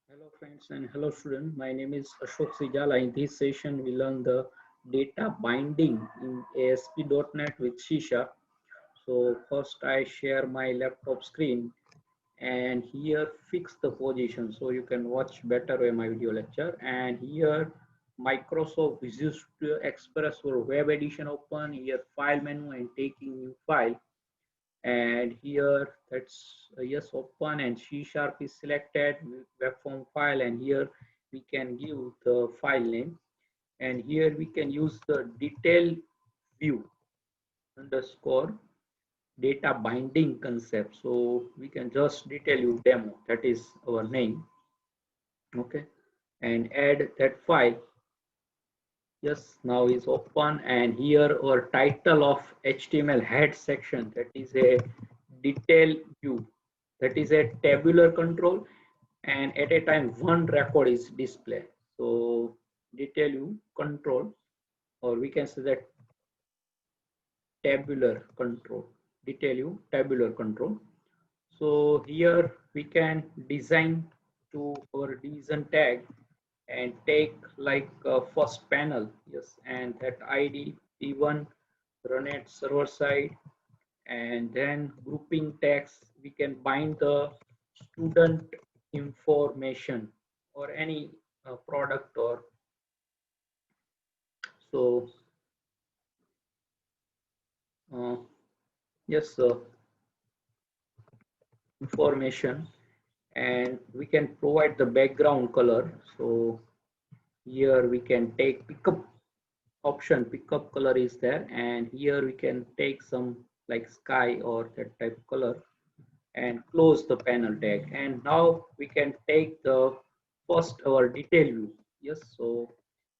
Hello friends and hello student. My name is Ashok Sijala. In this session, we learn the data binding in ASP.NET with C Sharp. So first I share my laptop screen and here fix the position so you can watch better my video lecture. And here Microsoft Visual Studio Express for web edition open. Here file menu and taking new file, and here that's yes open and C sharp is selected web form file, and here we can give the file name, and here we can use the detail view underscore data binding concept. So we can just detail you demo, that is our name. Okay, and add that file. Yes, now is open, and here our title of HTML head section, that is a detail view, that is a tabular control, and at a time one record is displayed. So detail view control, or we can say that tabular control, detail view tabular control. So here we can design to our division tag and take like first panel, yes, and that id p1 run at server side, and then grouping tags we can bind the student information or any product, or so uh, yes information, and we can provide the background color. So here we can take pickup option, pickup color is there, and here we can take some like sky or that type of color and close the panel tag. And now we can take the first our detail view. Yes, so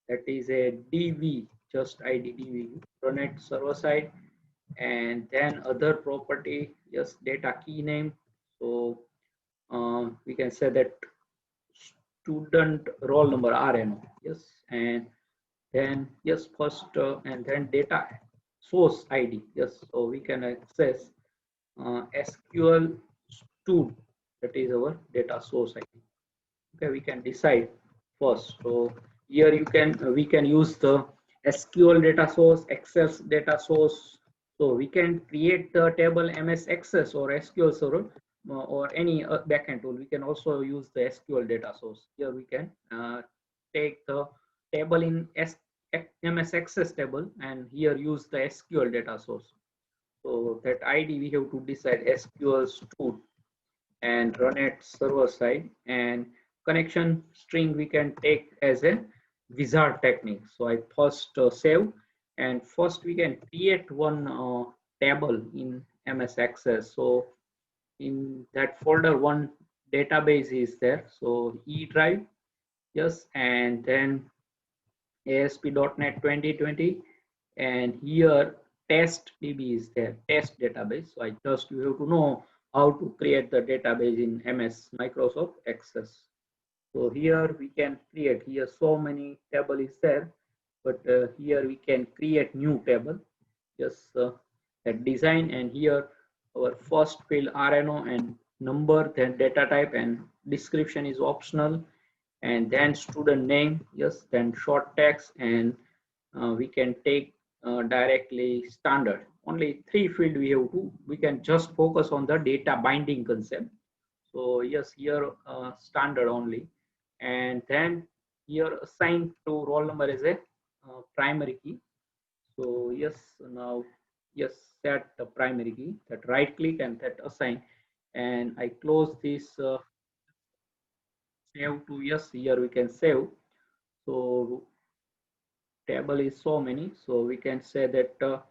that is a dv, just id dv run at server side, and then other property, yes, data key name. So we can say that student roll number rno, yes, and then yes first and then data source id, yes, so we can access sql stud, that is our data source id. Okay, we can decide first. So here you can we can use the sql data source, excel data source. So we can create the table ms access or sql server, or any backend tool. We can also use the sql data source. Here we can take the table in ms access table, and here use the sql data source. So that id we have to decide sql stud and run at server side, and connection string we can take as a wizard technique. So I first save, and first we can create one table in ms access. So in that folder one database is there, so e drive, yes, and then ASP.NET 2020, and here test db is there, test database. So I just you have to know how to create the database in ms microsoft access. So here we can create, here so many table is there, but here we can create new table, just that design, and here our first field rno and number, then data type, and description is optional, and then student name, yes, then short text, and we can take directly standard. Only three field we have to, we can just focus on the data binding concept. So yes, here standard only, and then here assigned to roll number is a primary key. So yes, now yes, set the primary key, that right click and that assign, and I close this save to, yes, here we can save. So table is so many, so we can say that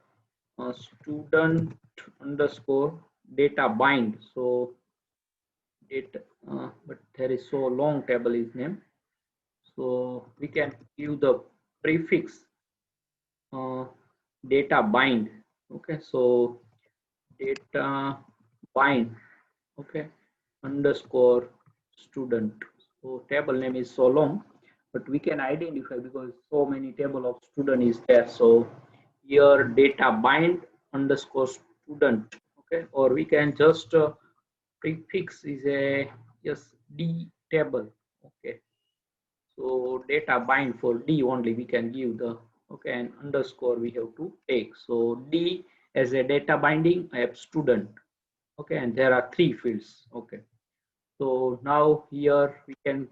student underscore data bind. So data, but there is so long table is name, so we can give the prefix uh, data bind. Okay, so data bind, okay, underscore student. So table name is so long, but we can identify because so many table of student is there. So here data bind underscore student. Okay, or we can just prefix is a, yes, d table. Okay, so data bind for D only we can give the, okay, and underscore we have to take. So D as a data binding, I have student. Okay, and there are three fields. Okay, so now here we can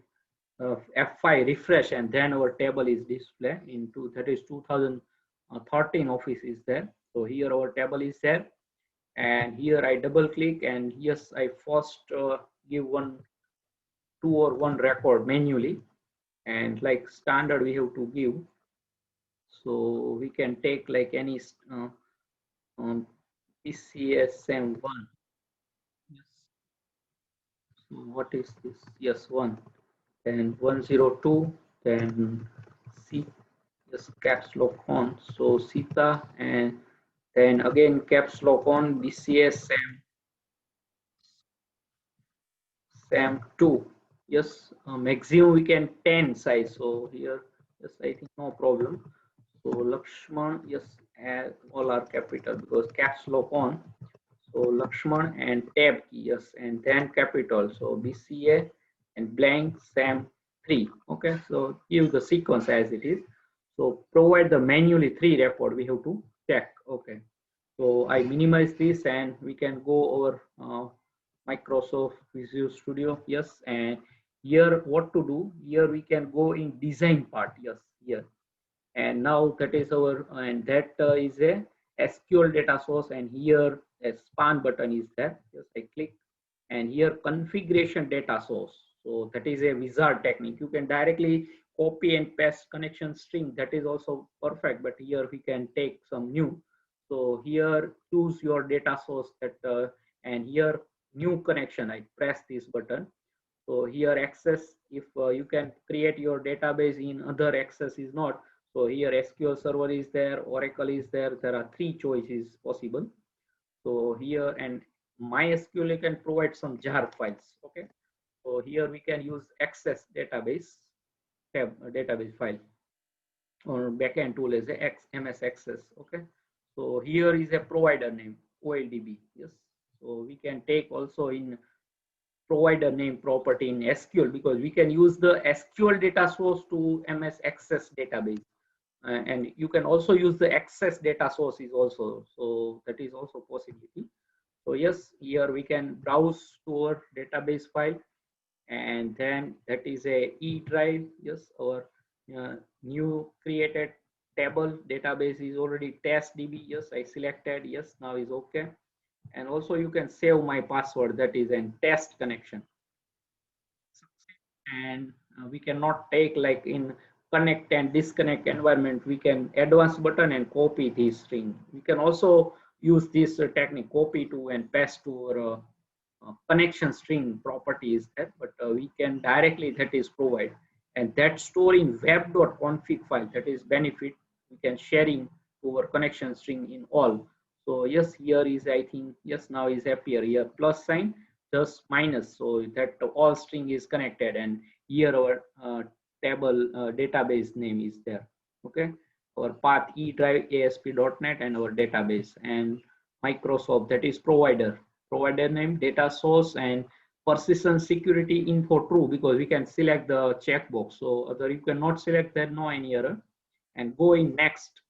F5 refresh, and then our table is displayed into, that is 2013 office is there. So here our table is there, and here I double click, and yes, I first give two or one record manually, and like standard we have to give. So we can take like any um, PCSM1. Yes. So what is this? Yes, one. Then 102. Then C. Yes, caps lock on. So Sita, and then again caps lock on BCSM SAM2. Yes, maximum we can 10 size. So here, yes, I think no problem. So Lakshman, yes, all are capital because caps lock on. So Lakshman and tab key, yes, and then capital. So BCA and blank SAM3. Okay, so give the sequence as it is. So provide the manually three record we have to check. Okay, so I minimize this, and we can go over Microsoft Visual Studio. Yes, and here what to do? Here we can go in design part. Yes, here, and now that is our, and that is a SQL data source, and here a span button is there. Yes, I click, and here configuration data source. So that is a wizard technique. You can directly copy and paste connection string. That is also perfect, but here we can take some new. So here choose your data source, that and here new connection. I press this button. So here access, if you can create your database in other access is not. So here SQL Server is there, Oracle is there. There are three choices possible. So here, and MySQL you can provide some jar files. Okay. So here we can use access database tab, database file, or backend tool is a MS Access. Okay. So here is a provider name OLDB. Yes. So we can take also in provider name property in SQL, because we can use the SQL data source to MS Access database. And you can also use the Access data sources also. So that is also possibility. So yes, here we can browse to our database file, and then that is a E drive. Yes, our new created table database is already test DB. Yes, I selected. Yes, now is okay. And also you can save my password, that is an test connection. And we cannot take like in connect and disconnect environment, we can advance button and copy this string. We can also use this technique, copy to and paste to our connection string properties that, but we can directly, that is provide, and that store in web.config file, that is benefit we can sharing over connection string in all. So yes, here is, I think, yes, now is appear here plus sign just minus, so that all string is connected, and here our table database name is there. Okay, our path E drive ASP.NET and our database, and Microsoft, that is provider name, data source, and persistent security info true, because we can select the checkbox. So other you cannot select that, no any error. And go in next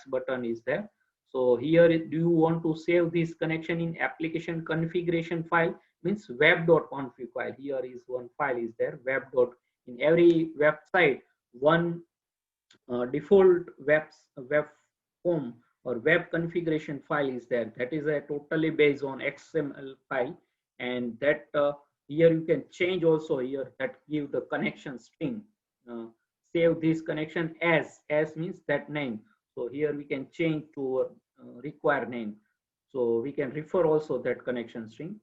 button is there. So here, do you want to save this connection in application configuration file, means web.config file. Here is one file is there, web. In every website, one default web home or web configuration file is there, that is a totally based on XML file, and that here you can change also here, that give the connection string, uh, save this connection as means that name. So here we can change to require name, so we can refer also that connection string.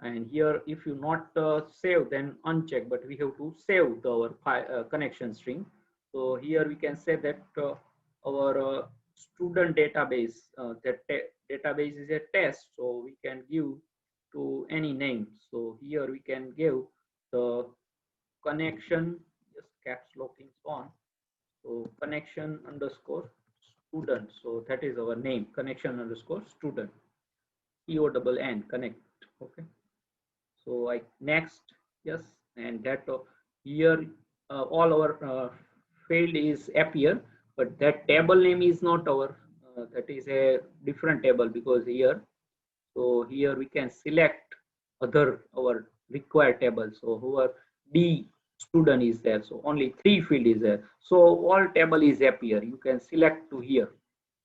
And here if you not save, then uncheck, but we have to save our connection string. So here we can say that our student database, that database is a test, so we can give to any name. So here we can give the connection, just caps locking on, so connection underscore student, so that is our name, connection underscore student, CONN connect. Okay, so I next, yes, and that here all our field is appear, but that table name is not our, that is a different table, because here, so here we can select other our required table. So whoever D student is there, so only 3 field is there. So all table is appear. You can select to here.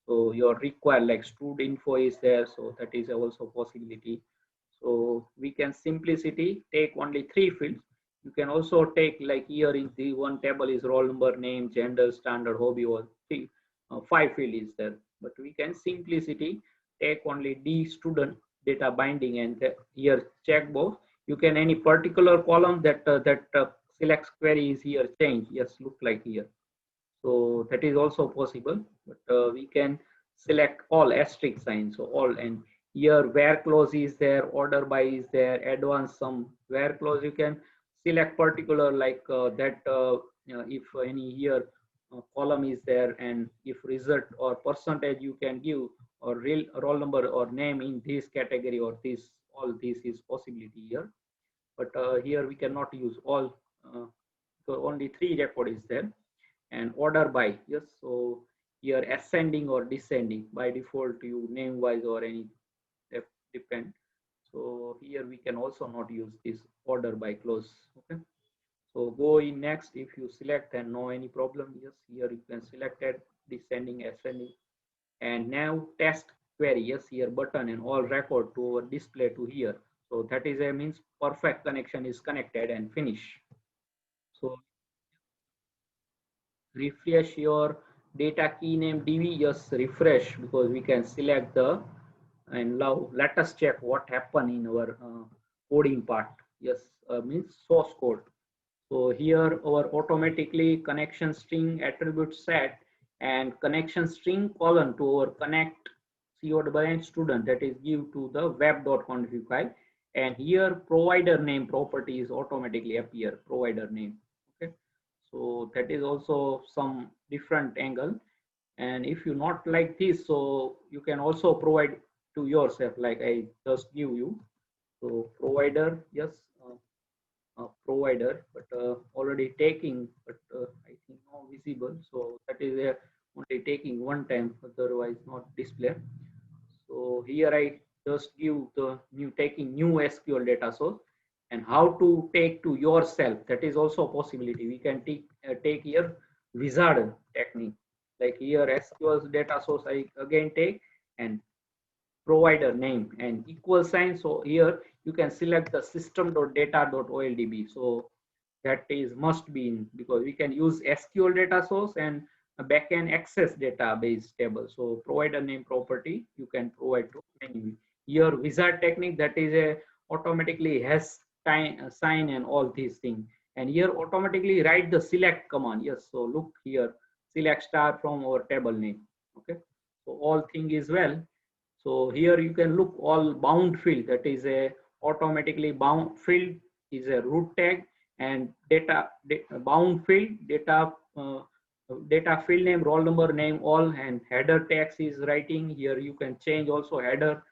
So your required like student info is there. So that is also possibility. So we can simplicity take only 3 fields. You can also take like here in the one table is roll number, name, gender, standard, hobby, or 5 field is there. But we can simplicity take only D student data binding, and here checkbox. You can any particular column that selects query is here change. Yes, look like here. So that is also possible, but we can select all asterisk signs. So all, and here where clause is there, order by is there, advanced sum, where clause you can select particular like that if any here column is there, and if result or percentage you can give, or real roll number or name in this category, or this, all this is possibility here. But here we cannot use all, so only 3 record is there. And order by, yes, so here ascending or descending, by default you name wise or any depend. So here we can also not use this order by clause. Okay, so go in next. If you select and no any problem, yes, here you can select it descending, ascending. And now test query, yes, here button and all record to our display to here. So that is a means perfect connection is connected and finish. So refresh your data key name DB, just refresh, because we can select the, and now let us check what happened in our coding part. Yes, means source code. So here our automatically connection string attribute set and connection string colon to our connect co student, that is give to the web.config file, and here provider name property is automatically appear, provider name. Okay, so that is also some different angle. And if you not like this, so you can also provide to yourself, like I just give you. So provider, yes, provider, but already taking, but I think not visible. So that is only taking one time, otherwise not display. So here I just give the new taking new SQL data source, and how to take to yourself. That is also a possibility. We can take here wizard technique. Like here SQL data source I again take, and provider name and equal sign. So here you can select the system.data.oldb. So that is must be in, because we can use SQL data source and a backend access database table. So provider name property you can provide to any. Here wizard technique, that is a automatically has time, sign and all these things. And here automatically write the select command. Yes, so look here, select star from our table name. Okay, so all thing is well. So here you can look all bound field, that is a automatically bound field is a root tag, and bound field data field name, roll number, name, all, and header text is writing. Here you can change also header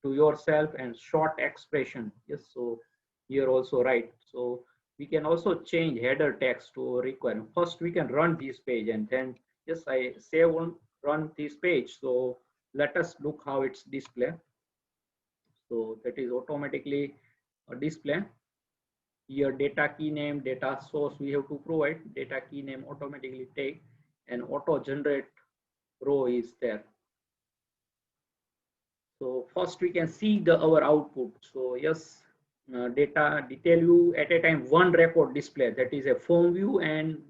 to yourself, and short expression. Yes, so here also write. So we can also change header text to require. First we can run this page, and then yes, I save on run this page. So let us look how it's display. So that is automatically a display. Here data key name, data source we have to provide, data key name automatically take, and auto generate row is there. So first we can see the our output. So yes, data detail view at a time one record display, that is a form view, and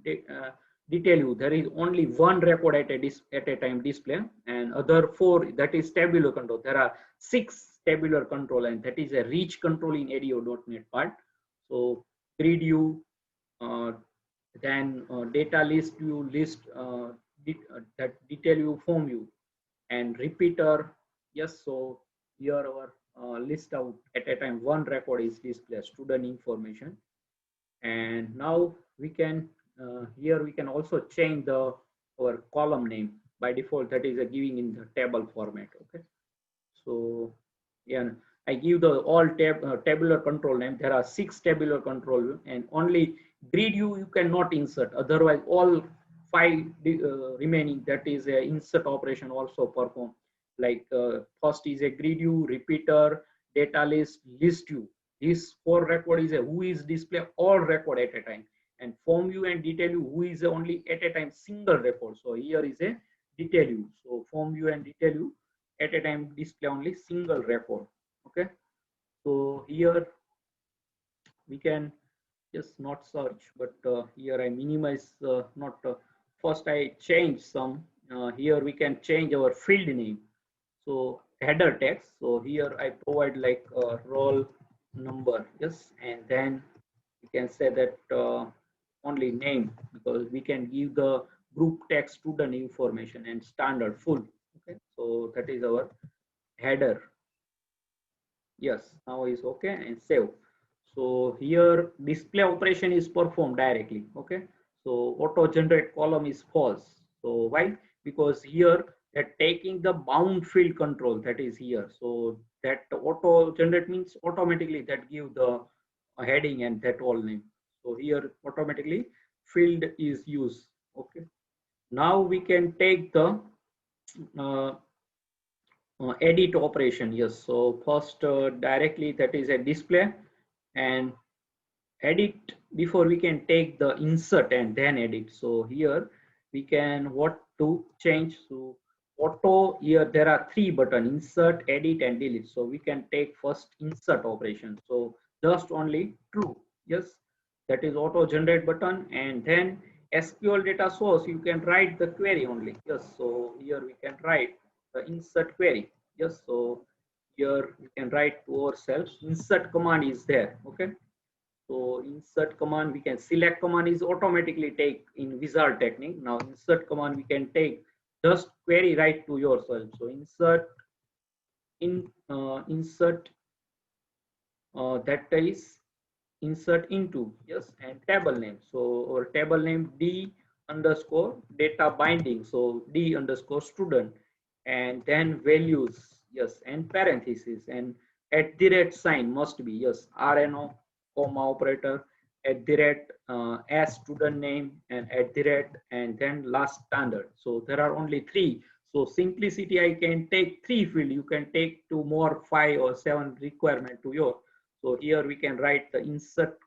detail view there is only one record at a time display, and other 4 that is tabular control. There are 6 tabular control, and that is a reach control in ADO.NET part. So grid view, then data list view, list that detail view, form view, and repeater. Yes, so here our list out at a time one record is displayed, student information. And now we can here we can also change the our column name. By default that is a giving in the table format. Okay, so yeah, I give the all tabular control name. There are 6 tabular control, and only grid view you cannot insert, otherwise all five remaining, that is a insert operation also perform. Like first is a grid view, repeater, data list, list view. This four record is a who is display all record at a time, and form view and detail view who is only at a time single record. So here is a detail view. So form view and detail view at a time display only single record. Okay. So here we can just not search, but here I minimize not first I change some. Here we can change our field name. So header text. So here I provide like roll number, yes, and then we can say that only name, because we can give the group text student information and standard full. Okay, so that is our header. Yes, now is okay and save. So here display operation is performed directly. Okay, so auto generate column is false. So why? Because here they're taking the bound field control, that is here. So that auto generate means automatically that give the heading and that all name. So here automatically field is used. Okay, now we can take the uh, edit operation. Yes, so first directly that is a display, and edit before we can take the insert and then edit. So here we can what to change. So auto, here there are three button: insert, edit and delete. So we can take first insert operation. So just only true. Yes, that is auto generate button, and then SQL data source you can write the query only. Yes, so here we can write the insert query. Yes, so here we can write to ourselves insert command is there. Okay, so insert command, we can select command is automatically take in wizard technique. Now insert command we can take just query right to yourself. So insert insert that is insert into, yes, and table name. So our table name D underscore data binding. So D underscore student, and then values, yes, and parenthesis, and at the rate sign must be, yes, RNO comma operator, at the rate as student name, and at the rate, and then last standard. So there are only three. So simplicity, I can take three field. You can take two more, 5 or 7 requirement to your. So here we can write the insert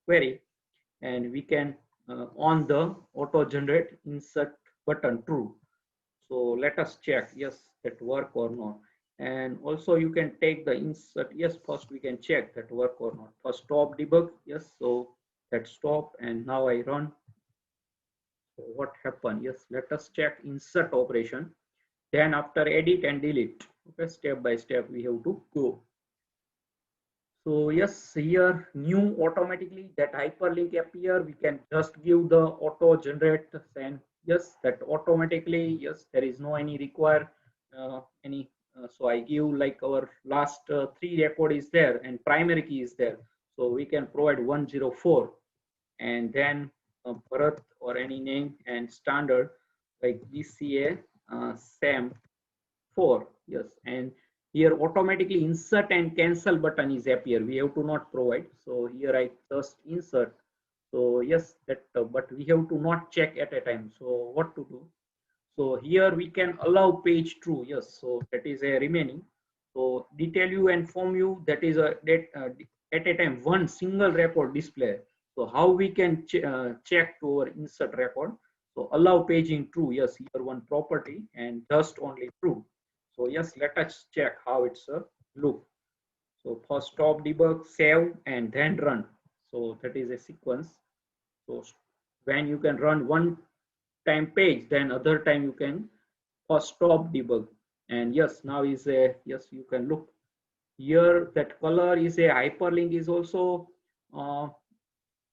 query, and we can on the auto generate insert button true. So let us check, yes, that work or not. And also you can take the insert, yes, first we can check that work or not. First stop debug, yes, so that stop, and now I run. So what happened? Yes, let us check insert operation. Then after edit and delete, okay, step by step we have to go. So yes, here new automatically that hyperlink appear. We can just give the auto generate, and yes, that automatically, yes, there is no any require any. So I give like our last three record is there and primary key is there. So we can provide 104, and then Bharat or any name and standard like BCA SAM 4, yes, and here automatically insert and cancel button is appear. We have to not provide. So here I just insert. So yes, that but we have to not check at a time. So what to do? So here we can allow page true. Yes, so that is a remaining. So detail view and form view, that is a that at a time one single record display. So how we can check to our insert record? So allow paging true. Yes, here one property and just only true. So yes, let us check how it's a loop. So first stop debug, save, and then run. So that is a sequence. So when you can run one time page, then other time you can first stop debug. And yes, now is a, yes, you can look here that color is a hyperlink is also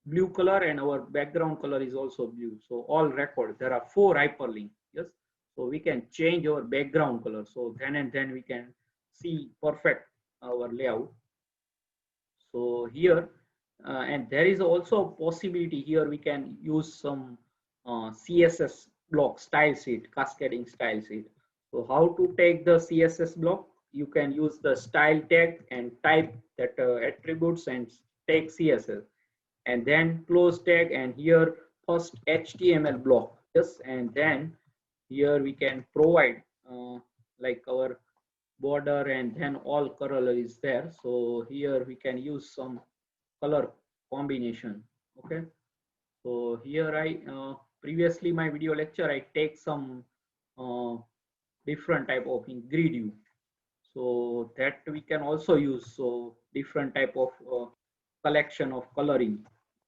blue color, and our background color is also blue. So all record, there are 4 hyperlink. Yes, so we can change our background color. So then and then we can see perfect our layout. So here and there is also a possibility here we can use some CSS block style sheet, cascading style sheet. So how to take the CSS block? You can use the style tag and type that attributes and take CSS. and then close tag, and here first HTML block. Yes, and then here we can provide like our border, and then all color is there. So here we can use some color combination. Okay, so here I previously my video lecture I take some uh, different type of ingredient, so that we can also use. So different type of collection of coloring,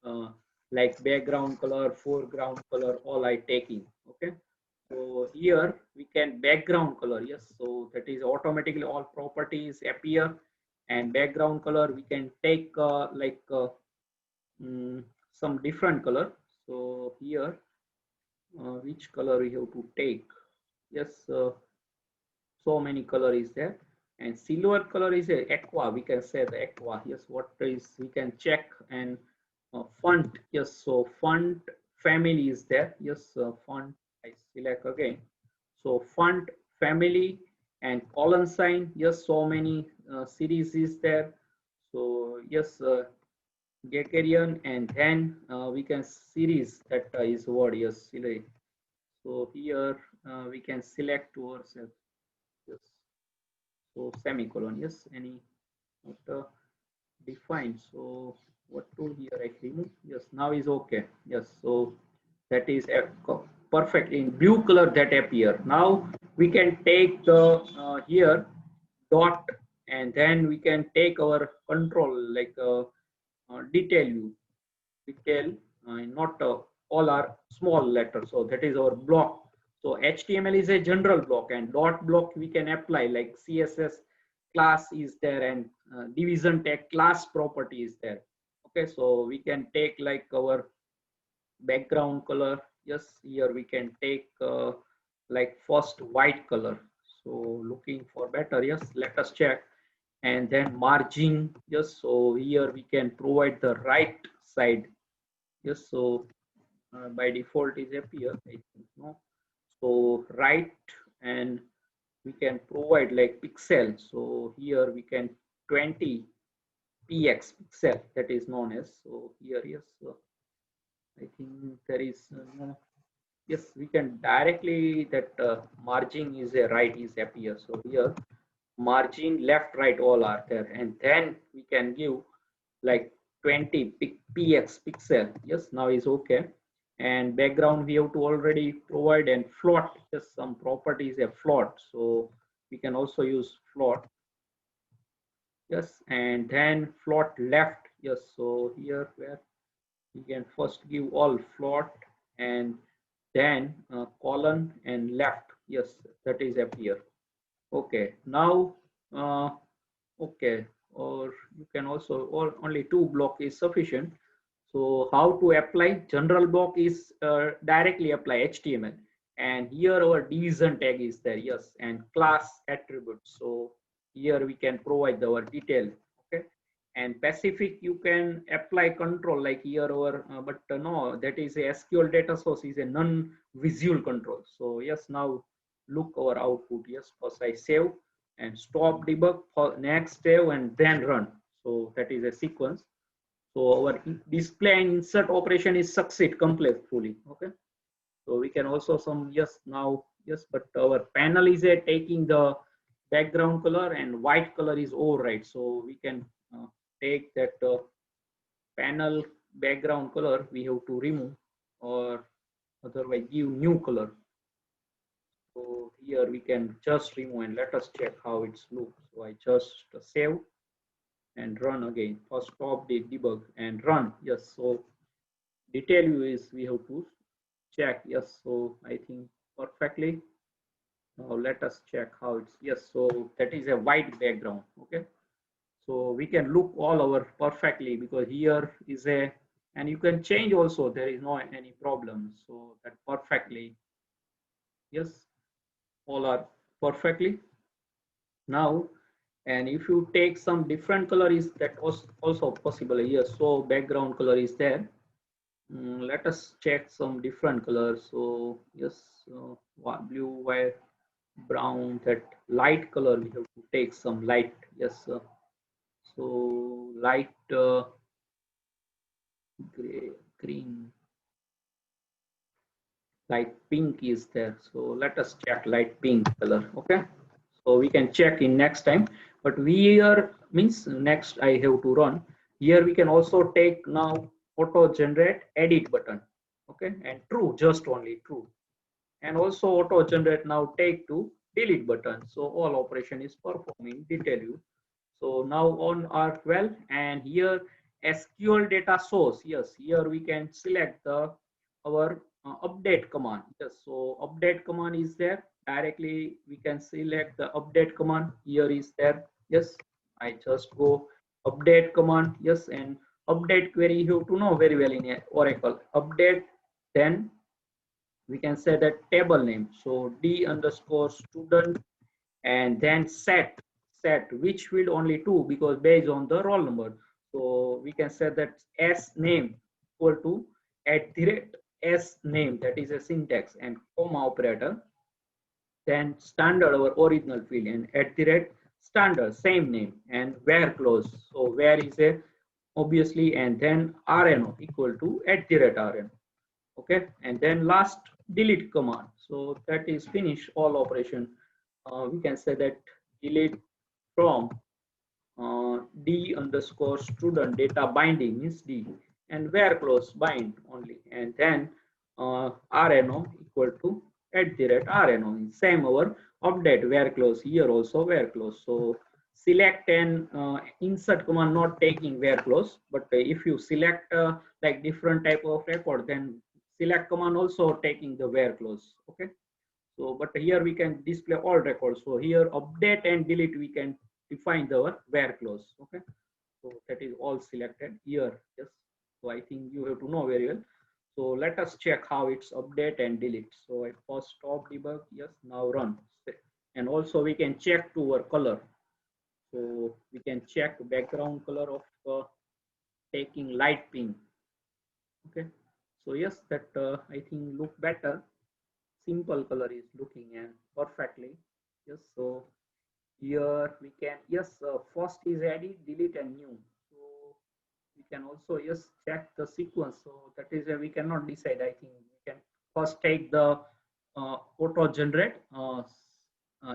uh, like background color, foreground color, all I taking. Okay, so here we can background color. Yes, so that is automatically all properties appear, and background color we can take some different color. So here which color we have to take. Yes, so many color is there, and silver color is a aqua, we can say the aqua. Yes, what is we can check, and font. Yes, so font family is there. Yes, font I select again. So font family and colon sign. Yes, so many series is there. So yes, Gakarian, and then we can series that is word. Yes, select. So here we can select to ourselves. Yes, so semicolon. Yes, any not defined. So what to here I remove. Yes, now is okay. Yes, so that is a perfect in blue color that appear. Now we can take the here dot, and then we can take our control like detail view. Detail, not all are small letters. So that is our block. So HTML is a general block, and dot block we can apply like CSS class is there, and division tag class property is there. Okay, so we can take like our background color. Yes, here we can take like first white color. So looking for better. Yes, let us check. And then margin. Yes, so here we can provide the right side. Yes, so by default is appear, I think. No, so right, and we can provide like pixel. So here we can 20 px pixel, that is known as. So here, yes, so I think there is no. Yes, we can directly that margin is a right is appear. So here margin left right all are there, and then we can give like 20 px pixel. Yes, now is okay. And background we have to already provide, and float, just some properties a float, so we can also use float. Yes, and then float left. Yes, so here where we can first give all float, and then colon and left. Yes, that is appear. Okay, now okay, or you can also, or only two block is sufficient. So how to apply general block is directly apply HTML, and here our division tag is there. Yes, and class attributes. So here we can provide our detail. Okay, and specific you can apply control like here our but no, that is a SQL data source is a non-visual control. So yes, now look our output. Yes, first I save and stop debug, for next save, and then run. So that is a sequence. So our display and insert operation is succeed completely. Okay, so we can also some. Yes, now yes, but our panel is taking the background color, and white color is override. So we can take that panel background color we have to remove, or otherwise give new color. So here we can just remove, and let us check how it's looks. So I just save and run again. First stop the debug and run. Yes, so detail view is we have to check. Yes, so I think perfectly. Now let us check how it's. Yes, so that is a white background. Okay, so we can look all over perfectly, because here is a, and you can change also, there is no any problem. So that perfectly, yes, all are perfectly now. And if you take some different color, is that also possible here. So background color is there. Let us check some different colors. So yes, blue, white, brown, that light color we have to take some light. Yes, so light gray, green, light pink is there. So let us check light pink color. Okay. So we can check in next time, but we are means next I have to run. Here we can also take now auto generate edit button. Okay. And true, just only true. And also auto generate now take to delete button. So all operation is performing detail you. So now on R12 and here SQL data source. Yes, here we can select the our update command. Yes, so update command is there. Directly we can select the update command. Here is there. Yes, I just go update command. Yes, and update query you have to know very well in Oracle. Update, then we can say that table name. So D underscore student and then set which field only two because based on the roll number. So we can say that s name equal to at the rate s name, that is a syntax, and comma operator, then standard our original field and at the rate standard same name and where close. So where is a obviously, and then rno equal to at the rate rno. Okay, and then last delete command. So that is finish all operation. We can say that delete from d underscore student data binding means d and where close bind only, and then rno equal to at the rate rno. Same our update where close, here also where close. So select and insert command not taking where close, but if you select like different type of record, then select command also taking the where close. Okay, so but here we can display all records. So here update and delete we can define the where clause. Okay, so that is all selected here. Yes, so I think you have to know very well. So let us check how it's update and delete. So I first stop debug. Yes, now run. And also we can check to our color. So we can check background color of taking light pink. Okay, so yes, that I think look better. Simple color is looking and perfectly. Yes, so here we can, yes, first is edit, delete and new. So we can also, yes, check the sequence. So that is we cannot decide. I think we can first take the auto generate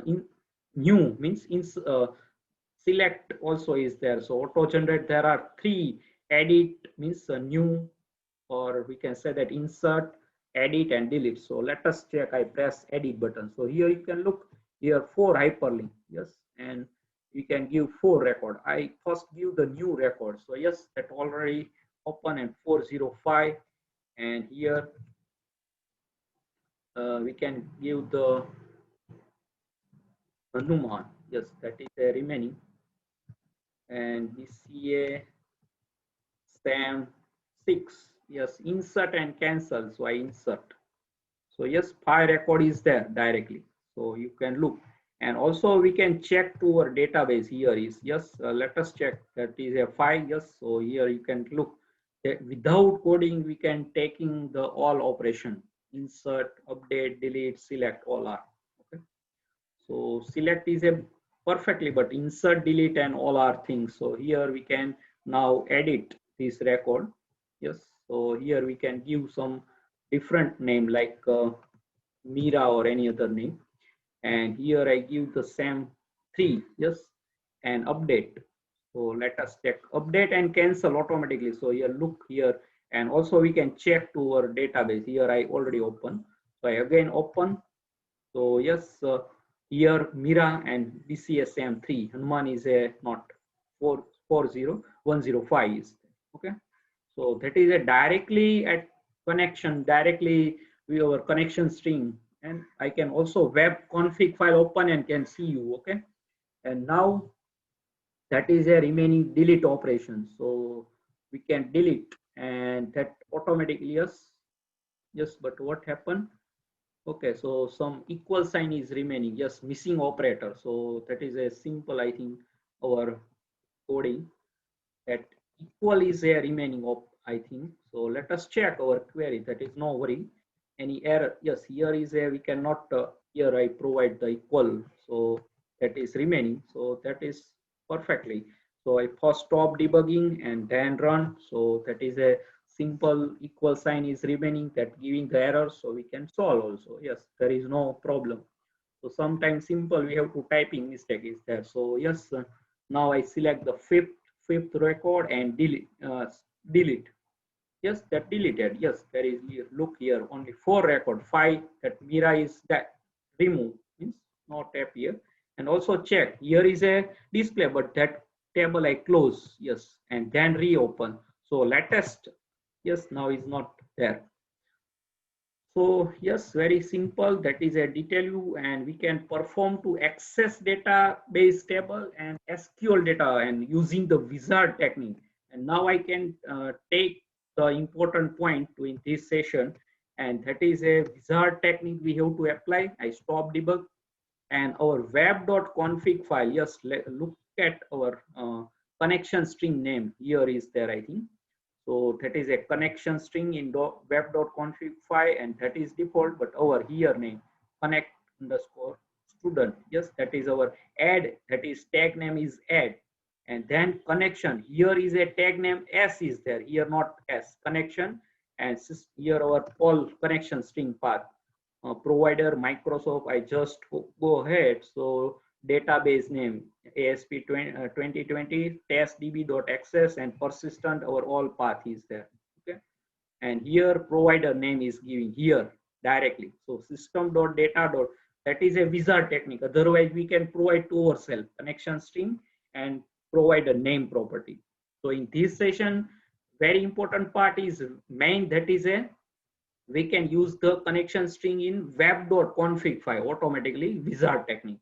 in new means in select also is there. So auto generate, there are three: edit means new, or we can say that insert, edit and delete. So let us check. I press edit button. So here you can look here four hyperlink. Yes, and we can give four record. I first give the new record. So yes, that already open and 405, and here we can give the Hanuman. Yes, that is remaining, and BCA SAM 6. Yes, insert and cancel. So I insert. So yes, file record is there directly. So you can look, and also we can check to our database. Here is, yes, let us check that is a file. Yes, so here you can look that without coding we can taking the all operation: insert, update, delete, select, all are okay. So select is a perfectly, but insert, delete and all are things. So here we can now edit this record. Yes, so here we can give some different name like Mira or any other name, and here I give the same 3. Yes, and update. So let us check update and cancel automatically. So here look here, and also we can check to our database. Here I already open, so I again open. So yes, here Mira and BCSM 3 Hanuman is a not 440105 is okay. So that is a directly at connection, directly with our connection string, and I can also web config file open and can see you. Okay, and now that is a remaining delete operation. So we can delete, and that automatically, yes, yes. But what happened? Okay, so some equal sign is remaining. Yes, missing operator. So that is a simple, I think, our coding, that equal is a remaining of, I think. So let us check our query. That is no worry. Any error? Yes, here is a, we cannot, here I provide the equal. So that is remaining. So that is perfectly. So I first stop debugging and then run. So that is a simple equal sign is remaining, that giving the error, so we can solve also. Yes, there is no problem. So sometimes simple we have to typing mistake is there. So yes, now I select the fifth record and delete. Yes, that deleted. Yes, there is here. Look here, only 4 record, 5 that Mira is that remove means not appear. And also check here is a display, but that table I close. Yes, and then reopen. So latest, yes, now is not there. So yes, very simple. That is a detail view, and we can perform to access database table and SQL data and using the wizard technique. And now I can take the important point to in this session, and that is a wizard technique we have to apply. I stop debug and our web.config file. Yes, look at our connection string name. Here is there, I think. So that is a connection string in web.config file, and that is default, but over here name connect underscore student. Yes, that is our add, that is tag name is add. And then connection, here is a tag name S is there, here not S, connection. And here our all connection string path. Provider Microsoft, I just go ahead. So database name ASP 2020 testdb.access and persistent, our all path is there. Okay, and here provider name is giving here directly. So system.data. That is a wizard technique. Otherwise, we can provide to ourselves connection string and provide a name property. So in this session, very important part is main, that is a we can use the connection string in web.config file automatically, wizard technique.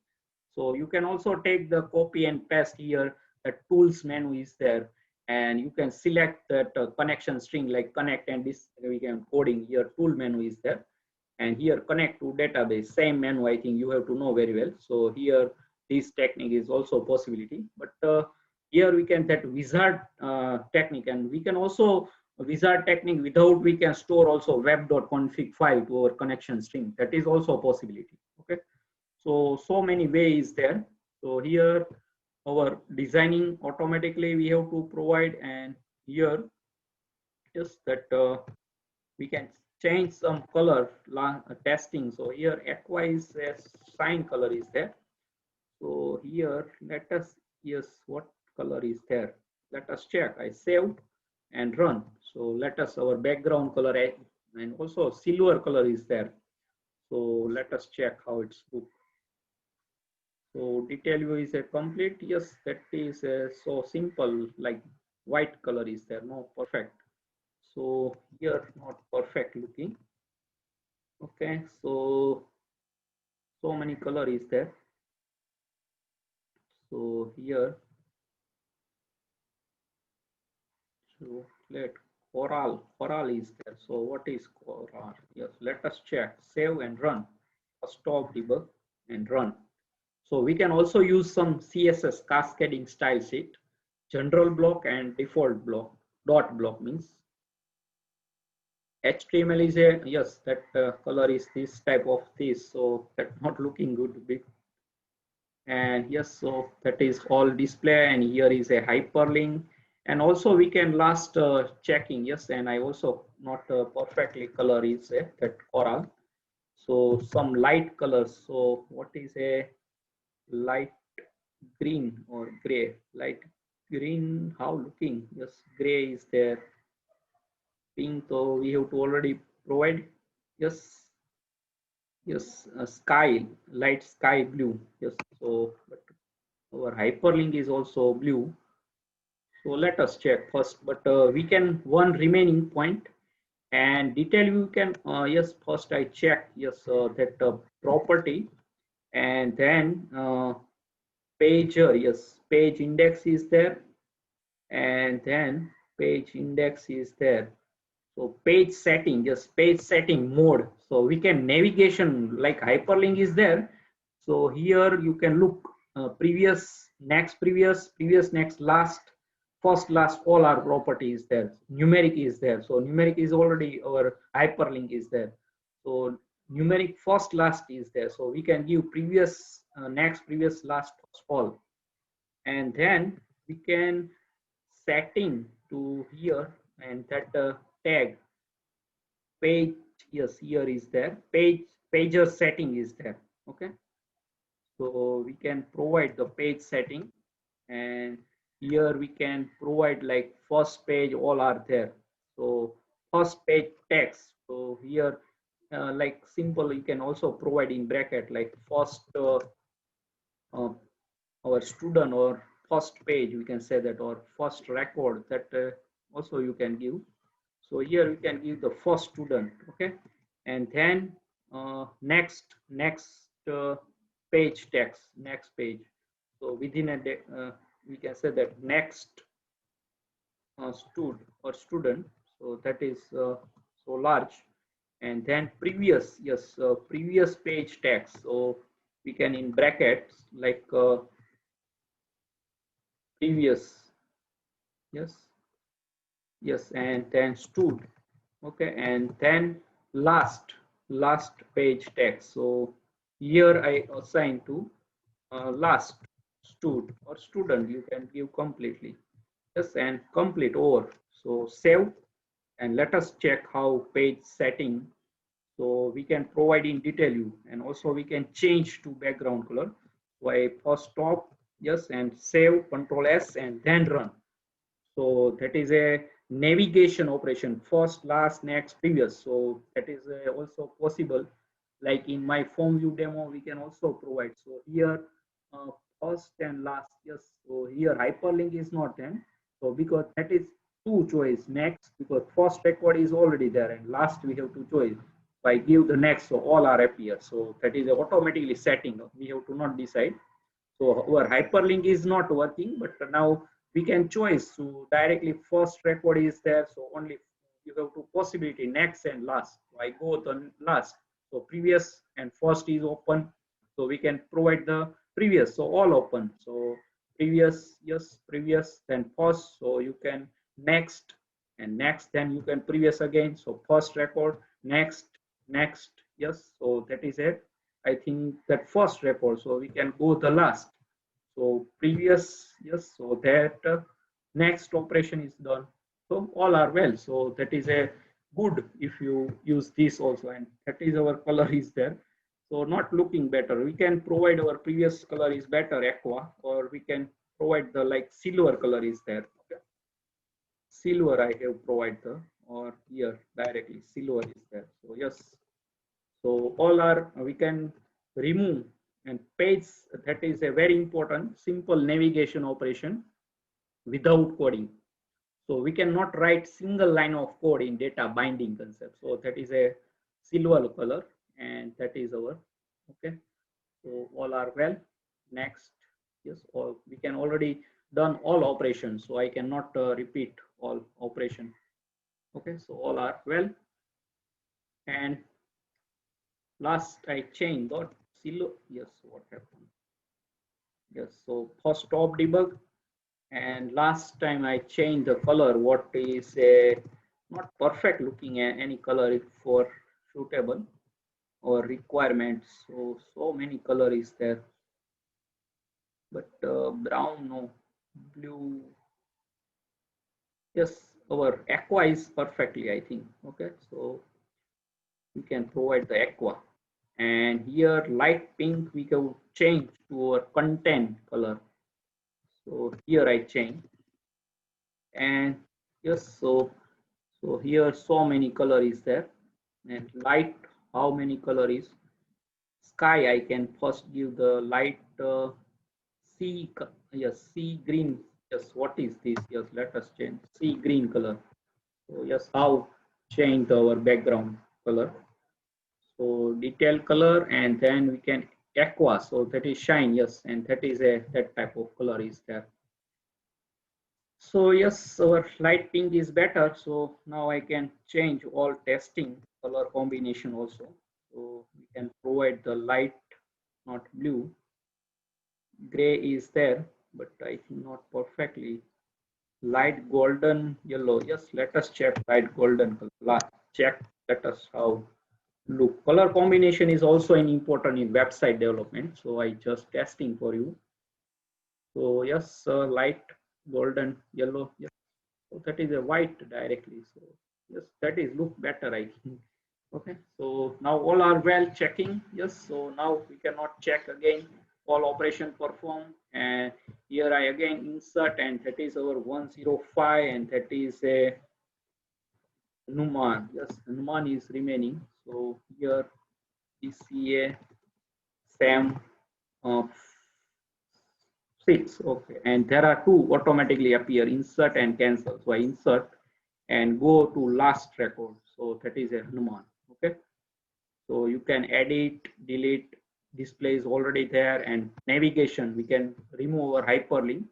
So you can also take the copy and paste here. The tools menu is there, and you can select that connection string like connect, and this we can coding here. Tool menu is there, and here connect to database, same menu. I think you have to know very well. So here this technique is also a possibility, but here we can that wizard technique, and we can also wizard technique without we can store also web.config file to our connection string. That is also a possibility. Okay, so many ways there. So here our designing automatically we have to provide, and here just that we can change some color testing. So here aqua is a sign color is there. So here let us, yes, what color is there, let us check. I save and run. So let us our background color, and also silver color is there. So let us check how it's booked. So detail view is a complete. Yes, that is so simple, like white color is there, no perfect. So here not perfect looking. Okay, so many color is there. So here, so let coral is there. So what is coral? Yes, let us check, save and run. Stop debug and run. So we can also use some CSS cascading style sheet, general block and default block. Dot block means HTML is a, yes, that color is this type of this, so that's not looking good big. And yes, so that is all display, and here is a hyperlink, and also we can last checking. Yes, and I also not perfectly color is that coral. So some light colors. So what is a light green or gray? Light green, how looking? Yes, gray is there. Pink, so we have to already provide. Yes, yes, sky, light sky blue. Yes, so but our hyperlink is also blue. So let us check first, but we can one remaining point and detail view can, yes, first I check, yes, that property, and then page, yes, page index is there, and then page index is there. So page setting, just page setting mode. So we can navigation like hyperlink is there. So here you can look previous, next, previous, next, last, first, last, all our properties there. Numeric is there. So numeric is already our hyperlink is there. So numeric first, last is there. So we can give previous, next, previous, last, all. And then we can setting to here, and that tag page. Yes, here is there pager setting is there. Okay, so we can provide the page setting, and here we can provide like first page, all are there. So first page text, so here like simple, you can also provide in bracket like first uh, our student, or first page we can say that, or first record, that also you can give. So here we can give the first student. Okay, and then next page text, next page. So within a we can say that next student. So that is so large. And then previous, yes, previous page text. So we can in brackets like previous, yes, yes, and then stood. Okay, and then last page text. So here I assign to last stood or student, you can give completely. Yes, and complete over. So save, and let us check how page setting. So we can provide in detail you, and also we can change to background color. So I first stop, yes, and save, control S, and then run. So that is a navigation operation, first, last, next, previous. So that is also possible. Like in my form view demo, we can also provide. So here, uh, first and last, yes. So here hyperlink is not then. So because that is two choice, next, because first record is already there, and last we have to choice. So I give the next, so all are appear. So that is automatically setting. We have to not decide. So our hyperlink is not working, but now we can choose. So directly first record is there. So only you have two possibility, next and last. So I go the last. So previous and first is open. So we can provide the previous. So all open. So previous, yes, previous, then first. So you can next and next, then you can previous again. So first record, next, next, yes. So that is it. I think that first record, so we can go the last. So previous, yes, so that next operation is done. So all are well. So that is a good if you use this also, and that is our color is there. So not looking better. We can provide our previous color is better, aqua, or we can provide the like silver color is there. Okay. Silver I have provide the, or here directly silver is there. So yes, so all are we can remove and page, that is a very important simple navigation operation without coding. So we cannot write single line of code in data binding concept. So that is a silver color, and that is our okay. So all are well. Next, yes, or we can already done all operations. So I cannot repeat all operation. Okay, so all are well. And last I changed dot silo. Yes, what happened? Yes, so for stop debug, and last time I changed the color. What is a not perfect looking at any color for suitable or requirements. So many color is there, but brown no, blue. Yes, our aqua is perfectly, I think. Okay, so we can provide the aqua, and here light pink we can change to our content color. So here I change, and yes, so here so many color is there, and light how many color is sky. I can first give the light sea, yes, sea green. Yes, what is this? Yes, let us change sea green color. So yes, how change our background color. So detail color, and then we can aqua, so that is shine, yes, and that is a that type of color is there. So yes, our light pink is better. So now I can change all testing color combination also. So we can provide the light, not blue. Gray is there, but I think not perfectly. Light golden yellow. Yes, let us check light golden color. Check. Let us how look. Color combination is also an important in website development. So I just testing for you. So yes, light golden yellow. Yes. So that is a white directly. So Yes, that is look better, I think. Okay, so now all are well checking. Yes, so now we cannot check again all operation performed. And here I again insert, and that is our 105, and that is a Numan. Yes, Numan is remaining. So here we see a SAM of 6. Okay, and there are two automatically appear, insert and cancel. So I insert and go to last record. So that is a Hanuman. Okay, so you can edit, delete, display is already there, and navigation we can remove our hyperlink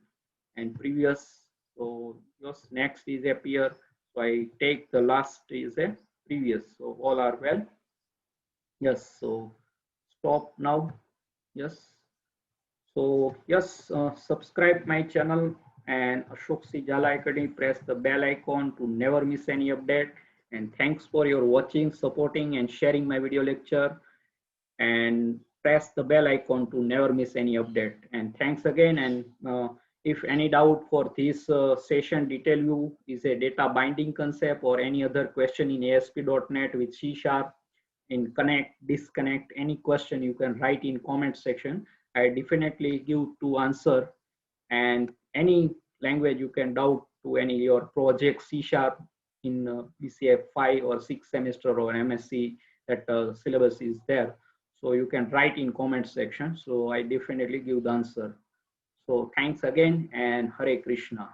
and previous. So just next is appear. So I take the last is a previous. So all are well. Yes. So stop now. Yes. So yes, subscribe my channel and Ashok C. Jhala Academy. Press the bell icon to never miss any update. And thanks for your watching, supporting, and sharing my video lecture. And press the bell icon to never miss any update. And thanks again. And if any doubt for this session, detail view is a data binding concept or any other question in ASP.NET with C# in connect, disconnect, any question you can write in comment section. I definitely give to answer, and any language you can doubt to any your project C# in BCF 5 or 6 semester or MSc that syllabus is there. So you can write in comment section. So I definitely give the answer. So thanks again and Hare Krishna.